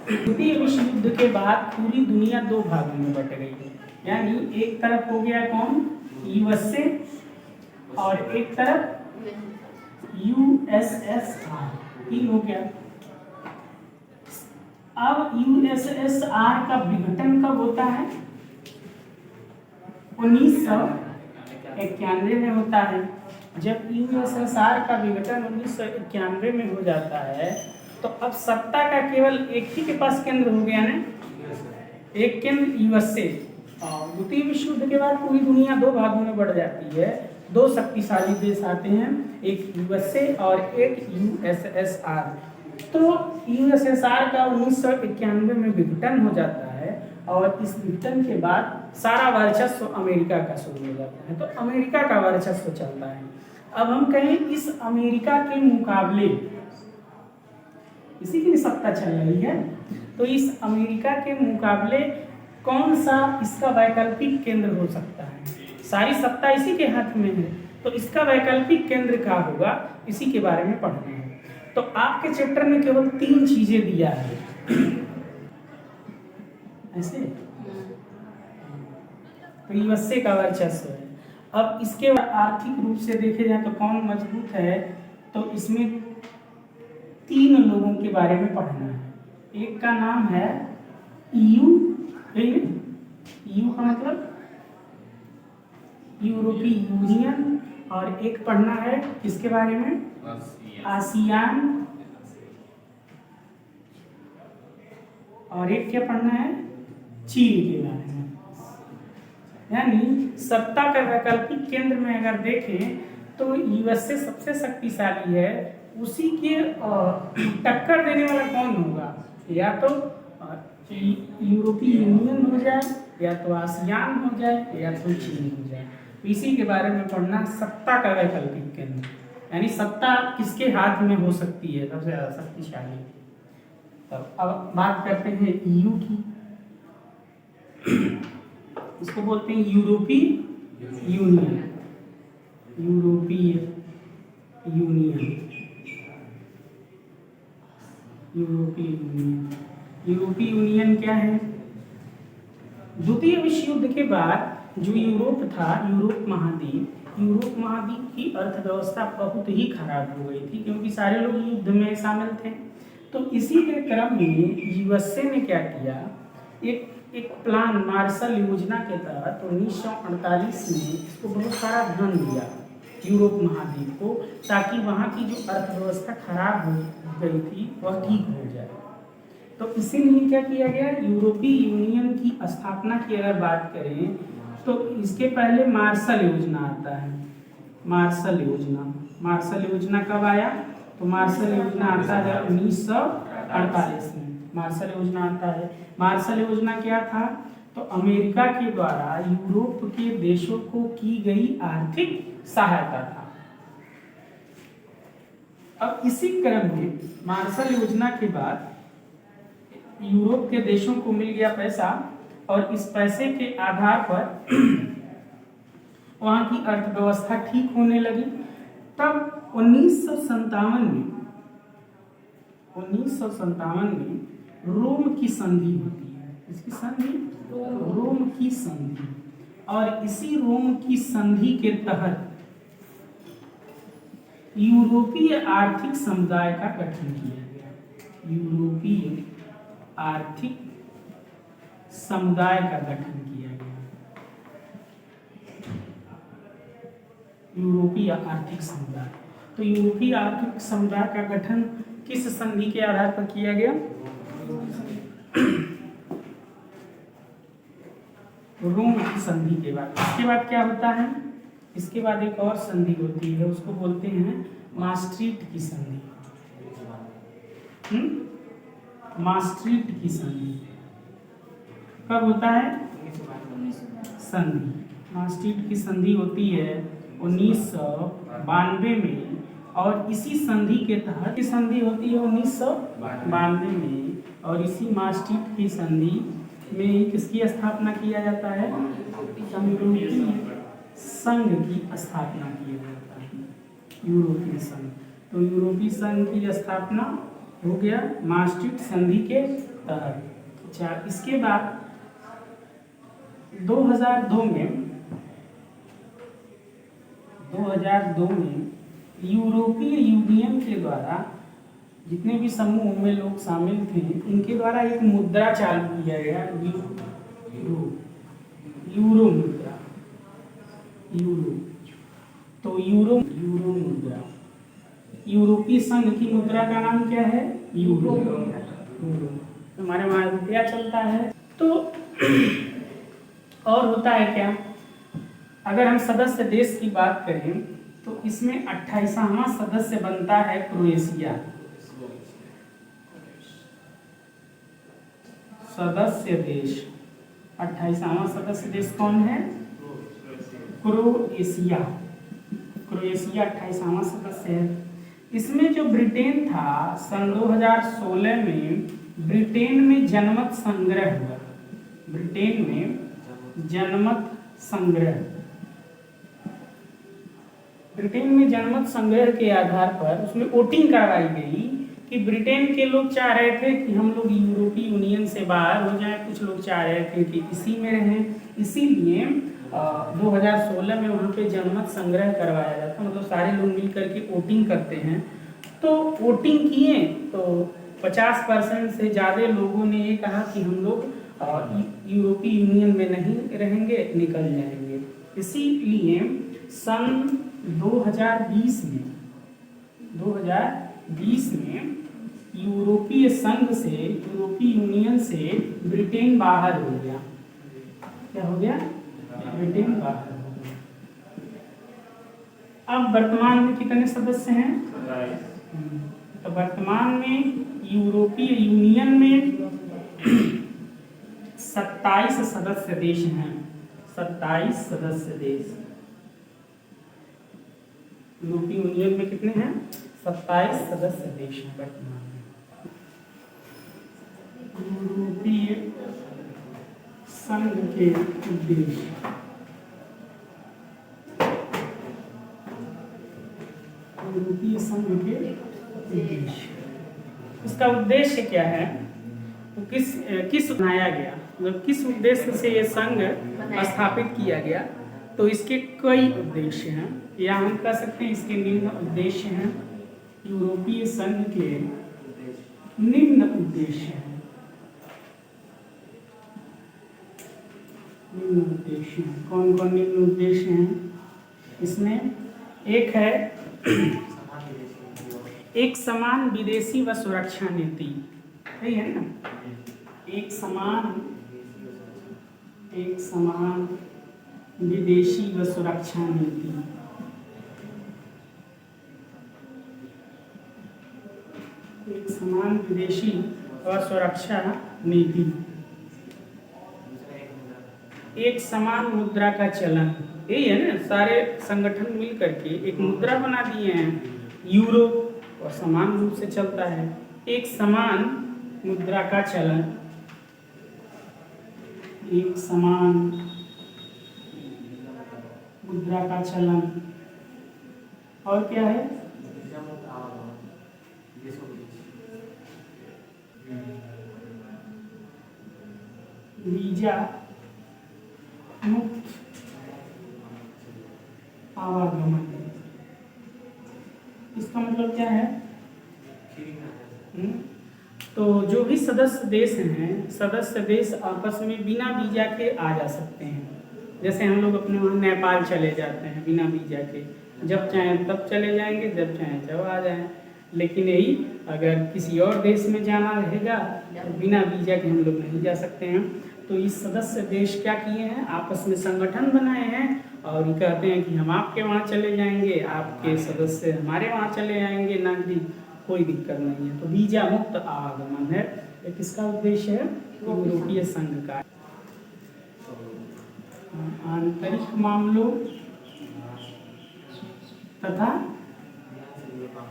द्वितीय विश्व युद्ध के बाद पूरी दुनिया दो भागों में बट गई है। यानी एक तरफ हो गया कौन, यूएसए, और एक तरफ यूएसएसआर, तीन हो गया। अब यूएसएसआर का विघटन कब होता है? 1991 में होता है। जब यूएसएसआर का विघटन 1991 में हो जाता है तो अब सत्ता का केवल एक ही के पास केंद्र हो गया ना, एक केंद्र यूएसए। द्वितीय विश्व युद्ध के बाद पूरी दुनिया दो भागों में बढ़ जाती है, दो शक्तिशाली देश आते हैं, एक यूएसए और एक यूएसएसआर। तो यूएसएसआर का 1991 में विघटन हो जाता है और इस विघटन के बाद सारा वर्चस्व अमेरिका का शुरू हो जाता है, तो अमेरिका का वर्चस्व चलता है। अब हम कहें इस अमेरिका के मुकाबले, इसी की सत्ता चल रही है, तो इस अमेरिका के मुकाबले कौन सा इसका वैकल्पिक केंद्र हो सकता है? सारी सत्ता इसी के हाथ में है, तो इसका वैकल्पिक केंद्र क्या होगा, इसी के बारे में पढ़ना है। तो आपके चैप्टर में केवल 3 चीजें दिया है ऐसे, तो यूएसए का वर्चस्व है। अब इसके आर्थिक रूप से देखे जाए तो कौन मजबूत है, तो इसमें 3 लोगों के बारे में पढ़ना है। एक का नाम है ईयू, ईयू का मतलब यूरोपीय यूनियन, और एक पढ़ना है किसके बारे में, आसियान, और एक क्या पढ़ना है, चीन के बारे में। यानी सत्ता का वैकल्पिक केंद्र में अगर देखें तो यूएसए सबसे शक्तिशाली है, उसी के टक्कर देने वाला कौन होगा, या तो यूरोपीय यूनियन हो जाए, या तो आसियान हो जाए, या तो चीन हो जाए। इसी के बारे में पढ़ना, सत्ता का वैकल्पिक केंद्र, यानी सत्ता किसके हाथ में हो सकती है सबसे ज्यादा शक्तिशाली। तब अब बात करते हैं ईयू की। इसको बोलते हैं यूरोपीय यूनियन, यूरोपीय यूनियन, यूरोपीय यूनियन। यूरोपीय यूनियन क्या है? द्वितीय विश्व युद्ध के बाद जो यूरोप था, यूरोप महाद्वीप की अर्थव्यवस्था बहुत ही खराब हो गई थी, क्योंकि सारे लोग युद्ध में शामिल थे। तो इसी के क्रम में यूएसए ने क्या किया, एक प्लान, मार्शल योजना के तहत 1948 में इसको बहुत सारा धन दिया यूरोप महाद्वीप को, ताकि वहाँ की जो अर्थव्यवस्था खराब हो गई थी वह ठीक हो जाए। तो इसीलिए क्या किया गया, यूरोपीय यूनियन की स्थापना की अगर बात करें तो इसके पहले मार्शल योजना आता है। मार्शल योजना कब आया, तो मार्शल योजना आता है 1948 में। मार्शल योजना आता है। मार्शल योजना क्या था, तो अमेरिका के द्वारा यूरोप के देशों को की गई आर्थिक सहायता था। अब इसी क्रम में मार्शल योजना के बाद यूरोप के देशों को मिल गया पैसा, और इस पैसे के आधार पर वहां की अर्थव्यवस्था ठीक होने लगी। तब 1957 में रोम की संधि होती है। इसकी संधि, रोम की संधि, और इसी रोम की संधि के तहत यूरोपीय आर्थिक समुदाय का गठन किया गया। यूरोपीय आर्थिक समुदाय का गठन किया गया। यूरोपीय आर्थिक समुदाय, तो यूरोपीय आर्थिक समुदाय का गठन किस संधि के आधार पर किया गया, रोम की संधि के बाद। इसके बाद क्या होता है, इसके बाद एक और संधि होती है, उसको बोलते हैं maastricht की संधि। maastricht की संधि कब होता है, संधि, maastricht की संधि होती है 1992 में, और इसी संधि के तहत की संधि होती है 1992 में, और इसी maastricht की संधि में किसकी स्थापना किया जाता है, यूरोपीय संघ की स्थापना किया जाता है, यूरोपीय संघ। तो यूरोपीय संघ की स्थापना हो गया maastricht संधि के तहत। अच्छा, इसके बाद 2002 में यूरोपीय यूनियन के द्वारा जितने भी समूह में लोग शामिल थे, इनके द्वारा एक मुद्रा चालू किया गया, यूरो मुद्रा। यूरो, तो यूरो मुद्रा, यूरोपीय संघ की मुद्रा का नाम क्या है? यूरो। हमारे वहाँ रुपया चलता है। तो और होता है क्या, अगर हम सदस्य देश की बात करें तो इसमें 28वां सदस्य बनता है क्रोएशिया। सदस्य देश 28वां सदस्य देश कौन है? क्रोएशिया। क्रोएशिया 28वां सदस्य है। इसमें जो ब्रिटेन था, सन 2016 में ब्रिटेन में जनमत संग्रह हुआ। ब्रिटेन में जनमत संग्रह, ब्रिटेन में जनमत संग्रह के आधार पर उसमें वोटिंग करवाई गई कि ब्रिटेन के लोग चाह रहे थे कि हम लोग यूरोपीय यूनियन से बाहर हो जाएं, कुछ लोग चाह रहे थे कि इसी में रहें। इसीलिए 2016 में वहाँ पे जनमत संग्रह करवाया जाता, मतलब सारे लोग मिल करके वोटिंग करते हैं। तो वोटिंग किए तो 50% से ज़्यादा लोगों ने ये कहा कि हम लोग यूरोपीय यूनियन में नहीं रहेंगे, निकल जाएंगे। इसीलिए सन 2020 में यूरोपीय संघ से, यूरोपीय यूनियन से ब्रिटेन बाहर हो गया। क्या हो गया? ब्रिटेन बाहर हो गया। अब वर्तमान में कितने सदस्य हैं? तो वर्तमान में यूरोपीय यूनियन में 27 सदस्य देश हैं। 27 सदस्य देश यूरोपीय यूनियन में कितने हैं? 27 सदस्य देश हैं वर्तमान में। यूरोपीय संघ के उद्देश्य, यूरोपीय संघ के उद्देश्य, इसका उद्देश्य क्या है? तो किस बनाया गया, मतलब किस उद्देश्य से ये संघ स्थापित किया गया? तो इसके कई उद्देश्य हैं, या हम कह सकते हैं इसके निम्न उद्देश्य हैं। यूरोपीय संघ के निम्न उद्देश्य हैं। निम्न उद्देश्य कौन कौन निम्न उद्देश्य हैं? इसमें एक है एक समान विदेशी व सुरक्षा नीति, सही है ना? एक समान विदेशी व सुरक्षा नीति। एक समान विदेशी व सुरक्षा नीति। एक समान मुद्रा का चलन, यही है ना? सारे संगठन मिल करके एक मुद्रा बना दिए हैं, यूरो, और समान रूप से चलता है। एक समान मुद्रा का चलन, एक समान मुद्रा का चलन। और क्या है? वीजा मुक्त आवागमन। इसका मतलब क्या है? तो जो भी सदस्य देश हैं, सदस्य देश आपस में बिना वीजा के आ जा सकते हैं। जैसे हम लोग अपने वहाँ नेपाल चले जाते हैं बिना वीजा के, जब चाहें तब चले जाएंगे, जब चाहें जब आ जाएं। लेकिन यही अगर किसी और देश में जाना रहेगा तो बिना वीजा के हम लोग नहीं जा सकते हैं। तो इस सदस्य देश क्या किए हैं? आपस में संगठन बनाए हैं और ये कहते हैं कि हम आपके वहाँ चले जाएंगे, आपके सदस्य हमारे वहाँ चले जाएंगे, नागरिक, कोई दिक्कत नहीं है। तो वीजा मुक्त आवागमन है, ये किसका उद्देश्य है? यूरोपीय संघ का। आंतरिक मामलों तथा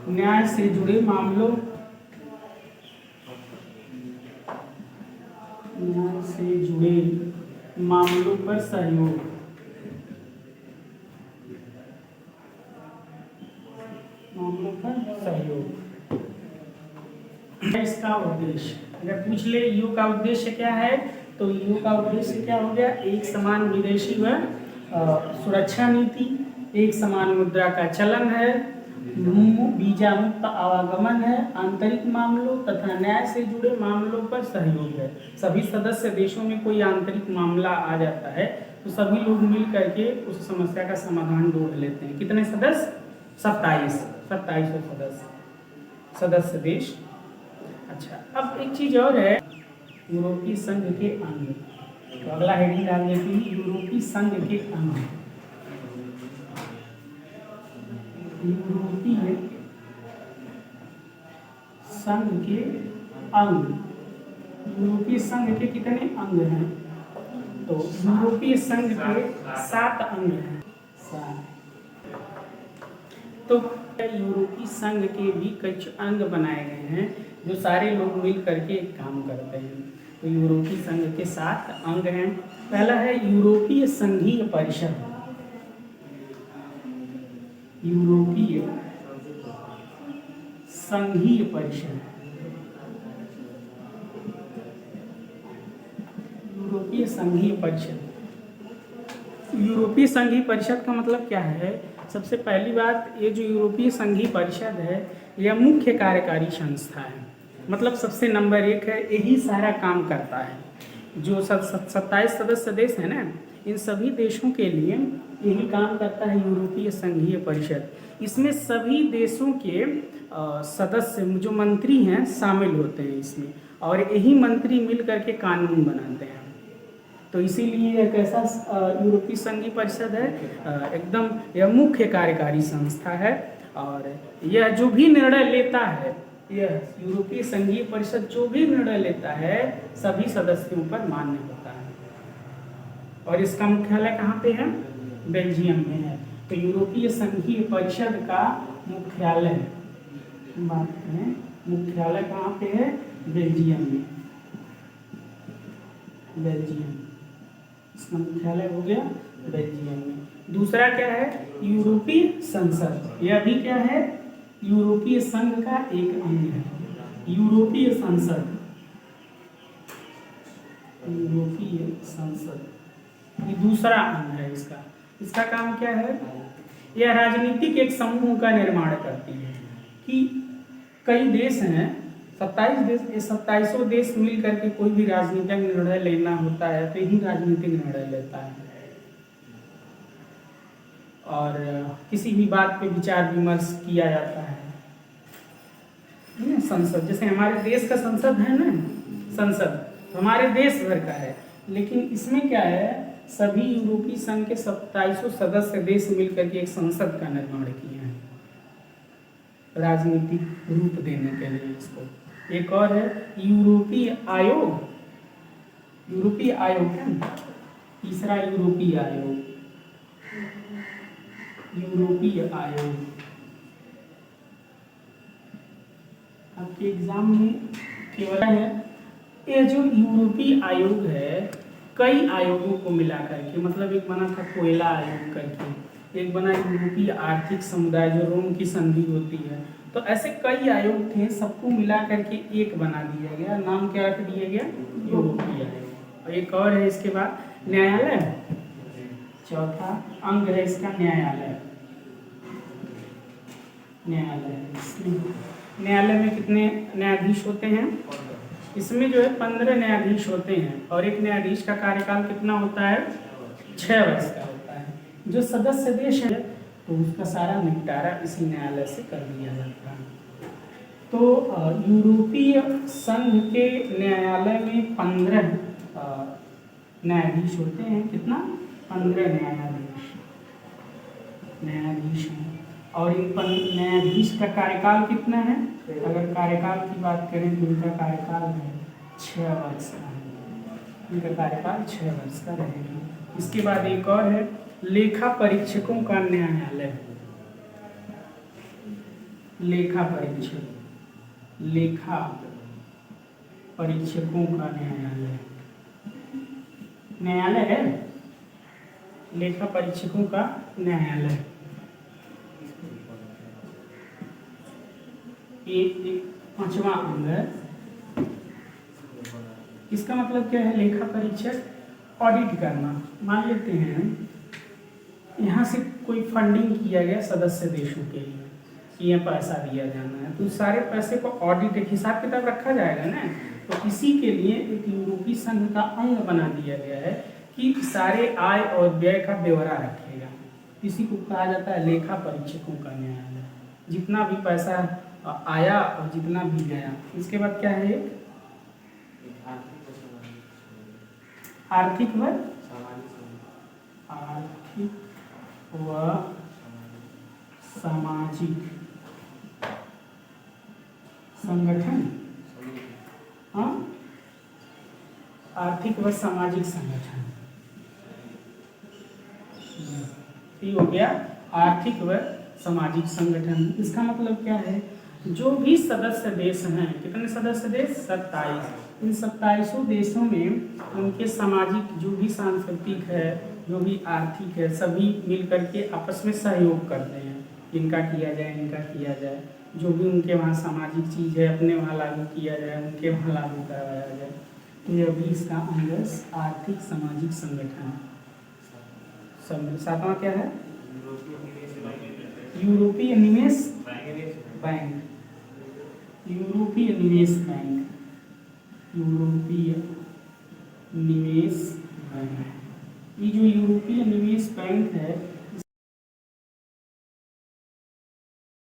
न्याय से जुड़े मामलों, न्याय से जुड़े मामलों पर सहयोग। मामलों पर सहयोग। अगर पूछ ले ईओ का उद्देश्य क्या है, तो ईओ का उद्देश्य क्या हो गया, एक समान विदेशी व सुरक्षा नीति, एक समान मुद्रा का चलन है, वीजा मुक्त आवागमन है, आंतरिक मामलों तथा न्याय से जुड़े मामलों पर सहयोग है। सभी सदस्य देशों में कोई आंतरिक मामला आ जाता है तो सभी लोग मिल करके उस समस्या का समाधान ढूंढ लेते हैं। कितने सदस्य? 27 सदस्य देश। अच्छा, अब एक चीज और है, यूरोपीय संघ के अंग। तो अगला हेडिंग डाल देती है यूरोपीय संघ के अंग। यूरोपीय संघ के अंग। यूरोपीय संघ के कितने अंग हैं? तो यूरोपीय संघ के 7 अंग हैं। 7। तो यूरोपीय संघ के भी कुछ अंग बनाए गए हैं जो सारे लोग मिल करके एक काम करते हैं। तो यूरोपीय संघ के 7 अंग हैं। पहला है यूरोपीय संघीय परिषद। यूरोपीय संघीय परिषद। यूरोपीय संघीय परिषद। यूरोपीय संघीय परिषद का मतलब क्या है? सबसे पहली बात, ये जो यूरोपीय संघीय परिषद है यह मुख्य कार्यकारी संस्था है। मतलब सबसे नंबर 1 है, यही सारा काम करता है। जो 27 सदस्य देश है ना, इन सभी देशों के लिए यही काम करता है यूरोपीय संघीय परिषद। इसमें सभी देशों के सदस्य जो मंत्री हैं शामिल होते हैं इसमें, और यही मंत्री मिल करके कानून बनाते हैं। तो इसीलिए यह कैसा यूरोपीय संघीय परिषद है? एकदम यह मुख्य कार्यकारी संस्था है, और यह जो भी निर्णय लेता है, यह यूरोपीय संघीय परिषद जो भी निर्णय लेता है सभी सदस्यों पर मान्य होता है। और इसका मुख्यालय कहाँ पे है? बेल्जियम में है। तो यूरोपीय संघीय परिषद का मुख्यालय, बात करें मुख्यालय कहाँ पे है? बेल्जियम में। बेल्जियम, इसका मुख्यालय हो गया बेल्जियम में। दूसरा क्या है? यूरोपीय संसद। यह भी क्या है? यूरोपीय संघ का एक अंग है। यूरोपीय संसद। यूरोपीय संसद ये दूसरा अंग है इसका। इसका काम क्या है? यह राजनीतिक एक समूह का निर्माण करती है कि कई देश हैं, 27 देश, ये 27 देश मिल करके कोई भी राजनीतिक निर्णय लेना होता है तो यही राजनीतिक निर्णय लेता है। और किसी भी बात पे विचार विमर्श किया जाता है। संसद, जैसे हमारे देश का संसद है ना, संसद हमारे देश भर का है, लेकिन इसमें क्या है, सभी यूरोपीय संघ के 27 सदस्य देश मिलकर के एक संसद का निर्माण किए हैं राजनीतिक रूप देने के लिए इसको। एक और है यूरोपीय आयोग। यूरोपीय आयोग है तीसरा, यूरोपीय आयोग। यूरोपीय आयोग आपके एग्जाम में केवल है। ये जो यूरोपीय आयोग है कई आयोगों को मिला करके, मतलब एक बना था कोयला आयोग करके, एक बना यूरोपीय आर्थिक समुदाय जो रोम की संधि होती है। तो ऐसे कई आयोग थे, सबको मिला करके एक बना दिया गया। नाम क्या रख दिया गया? यूरोपीय आयोग। और एक और है इसके बाद न्यायालय। चौथा अंग है इसका न्यायालय। न्यायालय में कितने न्यायाधीश होते हैं? इसमें जो है 15 न्यायाधीश होते हैं, और एक न्यायाधीश का कार्यकाल कितना होता है? 6 वर्ष का होता है। जो सदस्य देश है तो उसका सारा निपटारा इसी न्यायालय से कर दिया जाता है। तो यूरोपीय संघ के न्यायालय में 15 न्यायाधीश होते हैं। कितना? 15 न्यायाधीश हैं। और इन न्यायाधीश का कार्यकाल कितना है? अगर कार्यकाल की बात करें तो इनका कार्यकाल है 6 वर्ष का है। इनका कार्यकाल 6 वर्ष का रहेगा। इसके बाद एक और है लेखा परीक्षकों का न्यायालय। लेखा परीक्षक, लेखा परीक्षकों का न्यायालय। न्यायालय है लेखा परीक्षकों का न्यायालय। एक 5वां अंग है इसका मतलब क्या है? लेखा परीक्षक ऑडिट करना। मान लेते हैं यहाँ से कोई फंडिंग किया गया सदस्य देशों के लिए कि यह पैसा दिया जाना है, तो सारे पैसे को ऑडिट, एक हिसाब किताब रखा जाएगा ना। तो इसी के लिए एक यूरोपीय संघ का अंग बना दिया गया है कि सारे आय और व्यय का ब्यौरा रखेगा। इसी को कहा जाता है लेखा परीक्षकों का न्यायालय। जितना भी पैसा आया और जितना भी गया। इसके बाद क्या है? आर्थिक व सामाजिक संगठन। हाँ, आर्थिक व सामाजिक संगठन, ये हो गया आर्थिक व सामाजिक संगठन। इसका मतलब क्या है? जो भी सदस्य देश हैं, कितने सदस्य देश? 27। इन 27 देशों में उनके सामाजिक जो भी सांस्कृतिक है, जो भी आर्थिक है, सभी मिल करके आपस में सहयोग करते हैं। इनका किया जाए, इनका किया जाए, जो भी उनके वहाँ सामाजिक चीज़ है अपने वहाँ लागू किया जाए, उनके वहाँ लागू करवाया जाए। तो यह भी इसका अंग आर्थिक सामाजिक संगठन। सातवां क्या है? यूरोपीय निवेश बैंक। यूरोपीय निवेश बैंक, यूरोपीय निवेश बैंक। ये जो यूरोपीय निवेश बैंक है